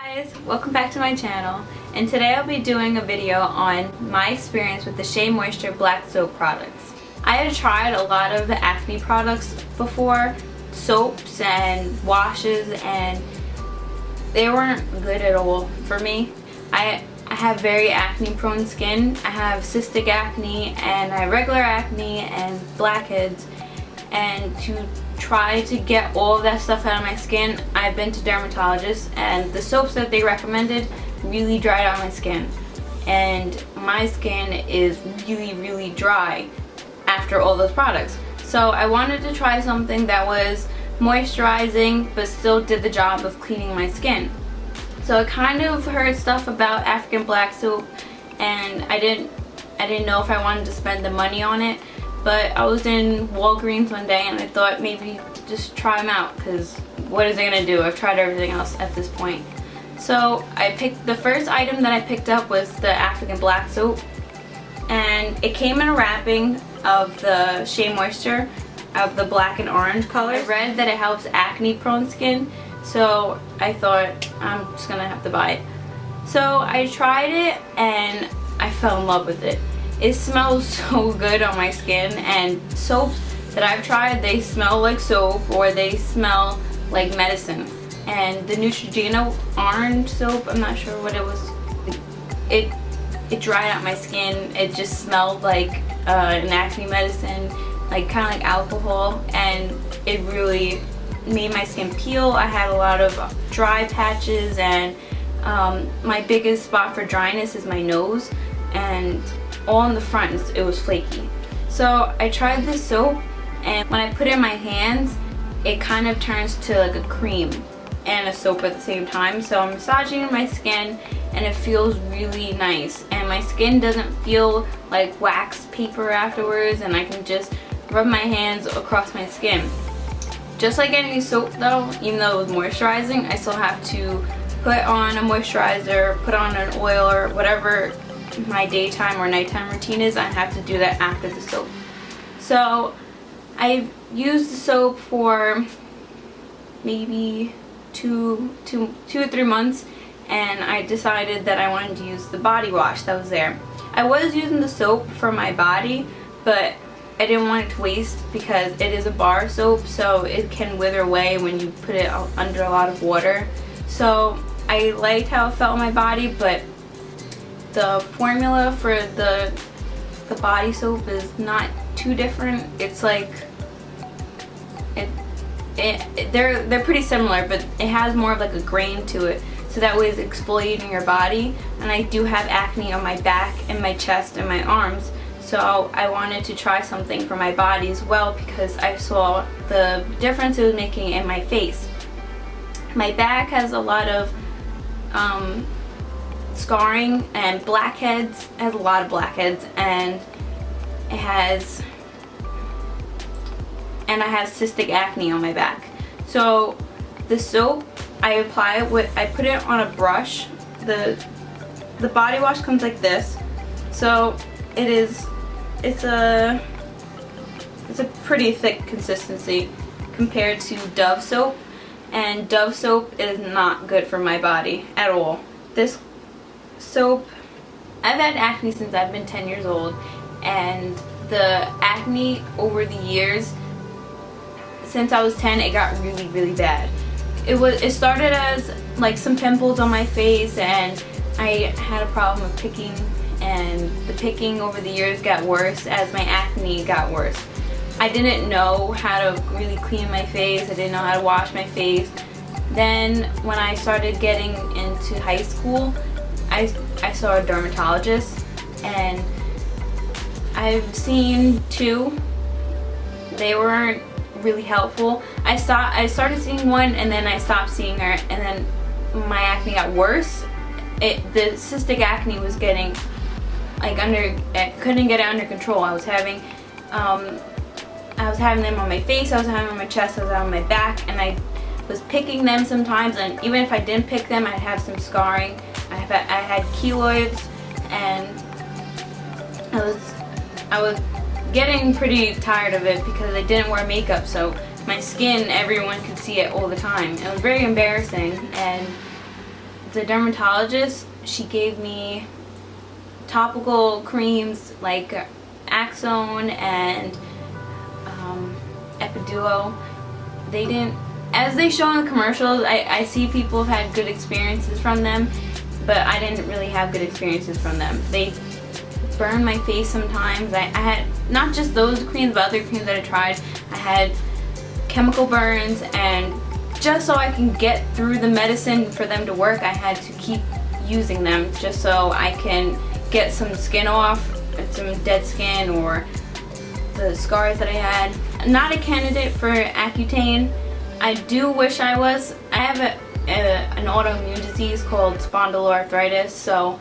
Guys, welcome back to my channel, and today I'll be doing a video on my experience with the Shea Moisture Black Soap products. I had tried a lot of the acne products before, soaps and washes, and they weren't good at all for me. I have very acne prone skin. I have cystic acne and I have regular acne and blackheads, and to try to get all of that stuff out of my skin, I've been to dermatologists, and the soaps that they recommended really dried out my skin, and my skin is really dry after all those products. So I wanted to try something that was moisturizing but still did the job of cleaning my skin. So I kind of heard stuff about African black soap, and I didn't know if I wanted to spend the money on it. But I was in Walgreens one day and I thought maybe just try them out, because what is it gonna do? I've tried everything else at this point. So I picked, the first item that I picked up was the African black soap, and it came in a wrapping of the Shea Moisture of the black and orange color. I read that it helps acne prone skin, so I thought I'm just gonna have to buy it. So I tried it and I fell in love with it. It smells so good on my skin, and soaps that I've tried, they smell like soap or they smell like medicine. And the Neutrogena orange soap, I'm not sure what it was, it dried out my skin. It just smelled like an acne medicine, like kind of like alcohol, and it really made my skin peel. I had a lot of dry patches, and my biggest spot for dryness is my nose, and all in the front it was flaky. So I tried this soap, and when I put it in my hands, it kind of turns to like a cream and a soap at the same time. So I'm massaging my skin and it feels really nice, and my skin doesn't feel like wax paper afterwards, and I can just rub my hands across my skin. Just like any soap though, even though it was moisturizing, I still have to put on a moisturizer, put on an oil, or whatever my daytime or nighttime routine is. I have to do that after the soap. So I've used the soap for maybe two or 3 months, and I decided that I wanted to use the body wash that was there. I was using the soap for my body, but I didn't want it to waste because it is a bar soap, so it can wither away when you put it under a lot of water. So I liked how it felt on my body, but the formula for the body soap is not too different. It's like they're pretty similar, but it has more of like a grain to it, so that way it's exfoliating your body. And I do have acne on my back and my chest and my arms, so I wanted to try something for my body as well, because I saw the difference it was making in my face. My back has a lot of scarring and blackheads. It has a lot of blackheads, and I have cystic acne on my back. So the soap, I apply it with, I put it on a brush. The body wash comes like this, so it's a pretty thick consistency compared to Dove soap, and Dove soap is not good for my body at all. This soap, I've had acne since I've been 10 years old, and the acne over the years since I was 10, it got really bad. It started as like some pimples on my face, and I had a problem with picking, and the picking over the years got worse as my acne got worse. I didn't know how to really clean my face. I didn't know how to wash my face. Then when I started getting into high school, I saw a dermatologist, and I've seen two. They weren't really helpful. I started seeing one, and then I stopped seeing her, and then my acne got worse. The cystic acne was getting like I couldn't get it under control. I was having them on my face, I was having them on my chest, I was having them on my back, and I was picking them sometimes, and even if I didn't pick them, I'd have some scarring. I had keloids, and I was getting pretty tired of it because I didn't wear makeup, so my skin, everyone could see it all the time. It was very embarrassing, and the dermatologist, she gave me topical creams like Axone and Epiduo. They didn't, as they show in the commercials, I see people have had good experiences from them, but I didn't really have good experiences from them. They burn my face sometimes. I had not just those creams, but other creams that I tried. I had chemical burns, and just so I can get through the medicine for them to work, I had to keep using them just so I can get some skin off, some dead skin or the scars that I had. Not a candidate for Accutane. I do wish I was. I have an autoimmune disease called spondyloarthritis, so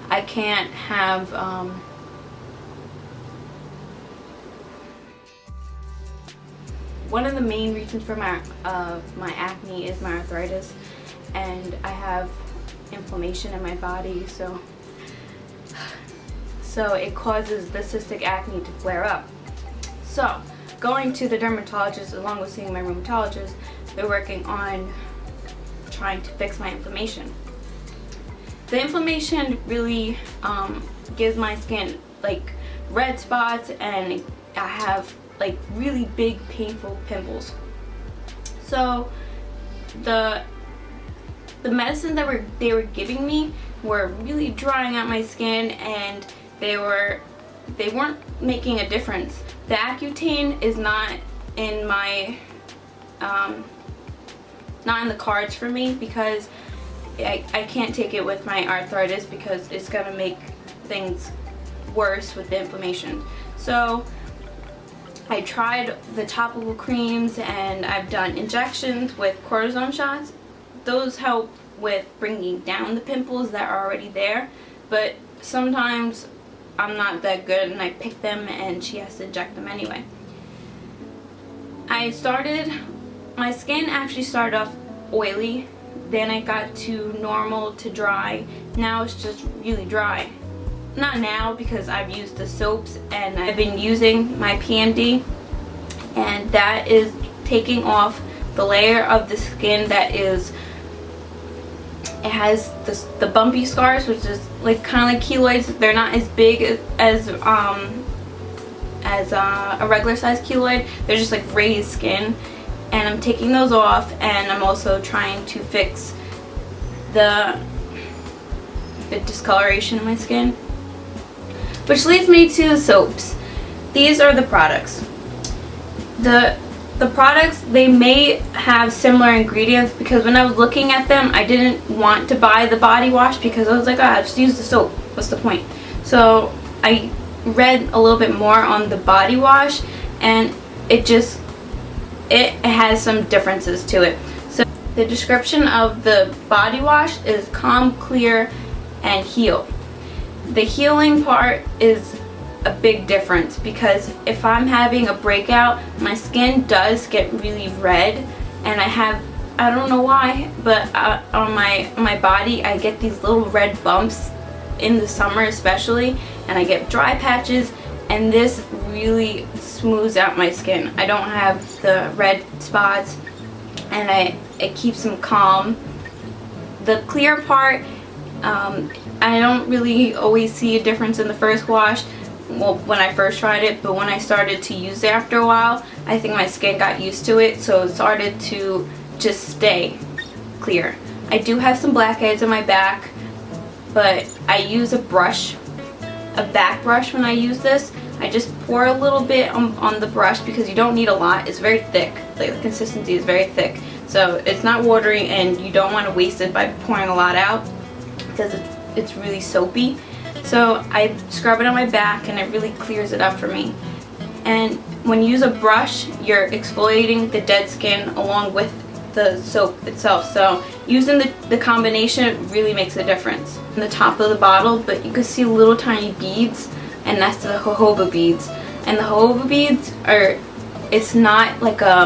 I can't have one of the main reasons for my acne is my arthritis, and I have inflammation in my body, so it causes the cystic acne to flare up. So going to the dermatologist along with seeing my rheumatologist, they're working on trying to fix my inflammation. The inflammation really gives my skin like red spots, and I have like really big painful pimples. So the medicines that they were giving me were really drying out my skin, and they weren't making a difference. The Accutane is not in my not in the cards for me, because I can't take it with my arthritis because it's gonna make things worse with the inflammation. So I tried the topical creams, and I've done injections with cortisone shots. Those help with bringing down the pimples that are already there, but sometimes I'm not that good and I pick them and she has to inject them anyway. My skin actually started off oily, then it got to normal to dry. Now it's just really dry. Not now, because I've used the soaps and I've been using my PMD, and that is taking off the layer of the skin that is, it has the bumpy scars, which is like kind of like keloids. They're not as big as a regular size keloid. They're just like raised skin, and I'm taking those off, and I'm also trying to fix the discoloration in my skin. Which leads me to the soaps. These are the products. The products, they may have similar ingredients, because when I was looking at them, I didn't want to buy the body wash because I was like, I'll just use the soap. What's the point? So I read a little bit more on the body wash, and it has some differences to it. So the description of the body wash is calm, clear, and heal. The healing part is a big difference, because if I'm having a breakout, my skin does get really red, and I don't know why, but on my body I get these little red bumps in the summer especially, and I get dry patches, and this really smooths out my skin. I don't have the red spots, and it keeps them calm. The clear part, I don't really always see a difference in the first wash, well, when I first tried it, but when I started to use it after a while, I think my skin got used to it, so it started to just stay clear. I do have some blackheads on my back, but I use a back brush when I use this. I just pour a little bit on the brush, because you don't need a lot. It's very thick. Like, the consistency is very thick, so it's not watery, and you don't want to waste it by pouring a lot out, because it's really soapy. So I scrub it on my back, and it really clears it up for me. And when you use a brush, you're exfoliating the dead skin along with the soap itself. So using the combination really makes a difference. In the top of the bottle, but you can see little tiny beads, and that's the jojoba beads. And the jojoba beads are, it's not like I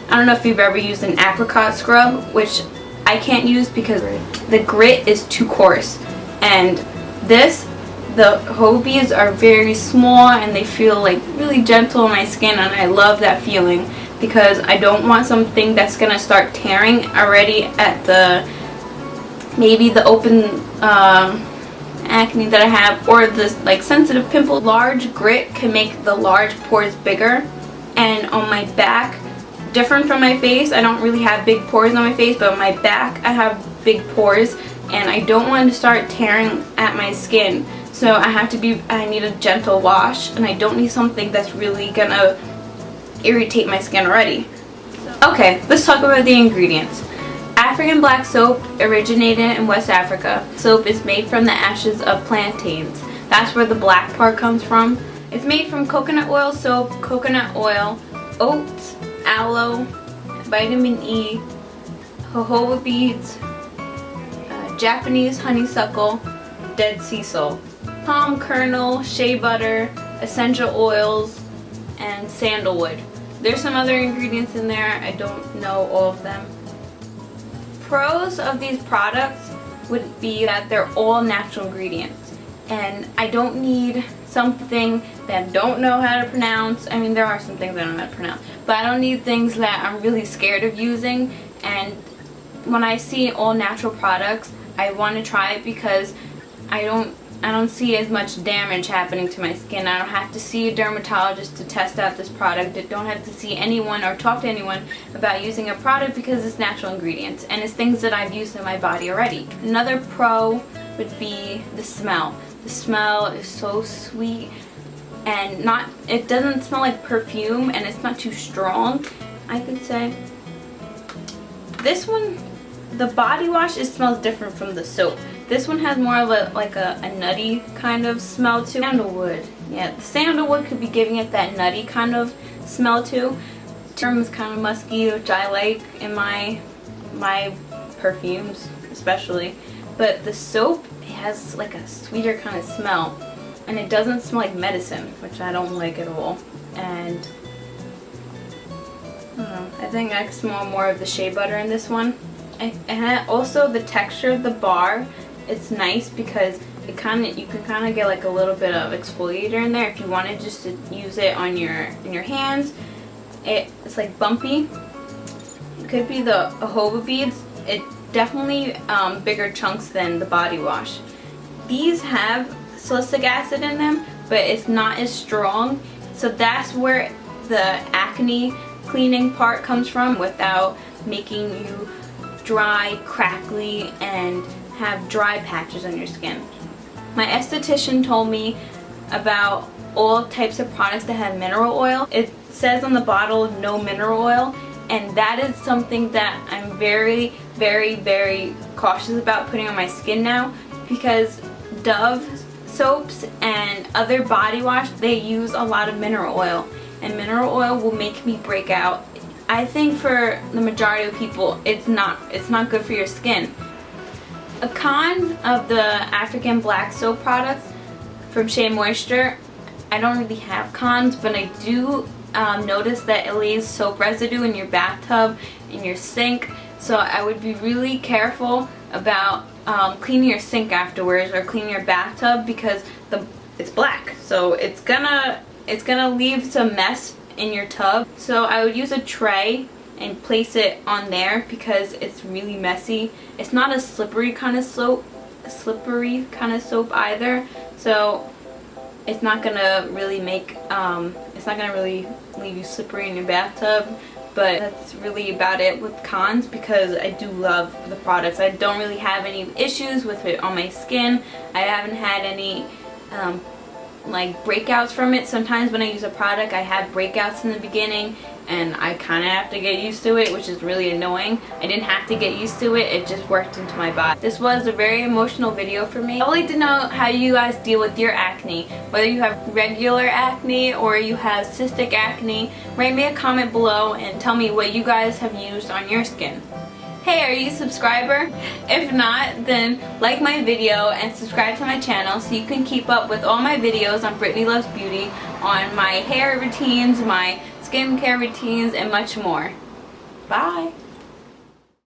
don't know if you've ever used an apricot scrub, which I can't use because the grit is too coarse. And the jojoba beads are very small, and they feel like really gentle on my skin, and I love that feeling, because I don't want something that's gonna start tearing already at the maybe the open acne that I have, or this like sensitive pimple. Large grit can make the large pores bigger, and on my back, different from my face, I don't really have big pores on my face, but on my back I have big pores, and I don't want to start tearing at my skin, so I need a gentle wash, and I don't need something that's really gonna irritate my skin already. Okay, let's talk about the ingredients. African black soap originated in West Africa. Soap is made from the ashes of plantains. That's where the black part comes from. It's made from coconut oil soap, coconut oil, oats, aloe, vitamin E, jojoba beads, Japanese honeysuckle, dead sea salt, palm kernel, shea butter, essential oils, and sandalwood. There's some other ingredients in there. I don't know all of them. Pros of these products would be that they're all natural ingredients, and I don't need something that I don't know how to pronounce. I mean, there are some things I don't know how to pronounce, but I don't need things that I'm really scared of using. And when I see all natural products, I want to try it because I don't see as much damage happening to my skin. I don't have to see a dermatologist to test out this product. I don't have to see anyone or talk to anyone about using a product because it's natural ingredients and it's things that I've used in my body already. Another pro would be the smell. The smell is so sweet, and it doesn't smell like perfume, and it's not too strong, I could say. This one, the body wash, it smells different from the soap. This one has more of a nutty kind of smell to it. Sandalwood. Yeah, the sandalwood could be giving it that nutty kind of smell too. Term is kind of musky, which I like in my perfumes especially. But the soap, it has like a sweeter kind of smell. And it doesn't smell like medicine, which I don't like at all. And I don't know, I think I smell more of the shea butter in this one. And also the texture of the bar, it's nice because you can kind of get like a little bit of exfoliator in there if you wanted just to use it on in your hands. It's like bumpy. It could be the jojoba beads. It definitely bigger chunks than the body wash. These have salicylic acid in them, but it's not as strong. So that's where the acne cleaning part comes from, without making you dry, crackly, and have dry patches on your skin. My esthetician told me about all types of products that have mineral oil. It says on the bottle no mineral oil, and that is something that I'm very, very, very cautious about putting on my skin now, because Dove soaps and other body wash, they use a lot of mineral oil, and mineral oil will make me break out. I think for the majority of people, it's not good for your skin. A con of the African black soap products from Shea Moisture, I don't really have cons, but I do notice that it leaves soap residue in your bathtub, in your sink, so I would be really careful about cleaning your sink afterwards or cleaning your bathtub, because it's black, so it's gonna leave some mess in your tub. So I would use a tray and place it on there because it's really messy. It's not a slippery kind of soap either, so it's not gonna really leave you slippery in your bathtub. But that's really about it with cons, because I do love the products. I don't really have any issues with it on my skin. I haven't had any like breakouts from it. Sometimes when I use a product, I have breakouts in the beginning, and I kind of have to get used to it, which is really annoying. I didn't have to get used to it, it just worked into my body. This was a very emotional video for me. I would like to know how you guys deal with your acne, whether you have regular acne or you have cystic acne. Write me a comment below and tell me what you guys have used on your skin. Hey, are you a subscriber? If not, then like my video and subscribe to my channel so you can keep up with all my videos on Brittany Loves Beauty, on my hair routines, my skincare routines, and much more. Bye!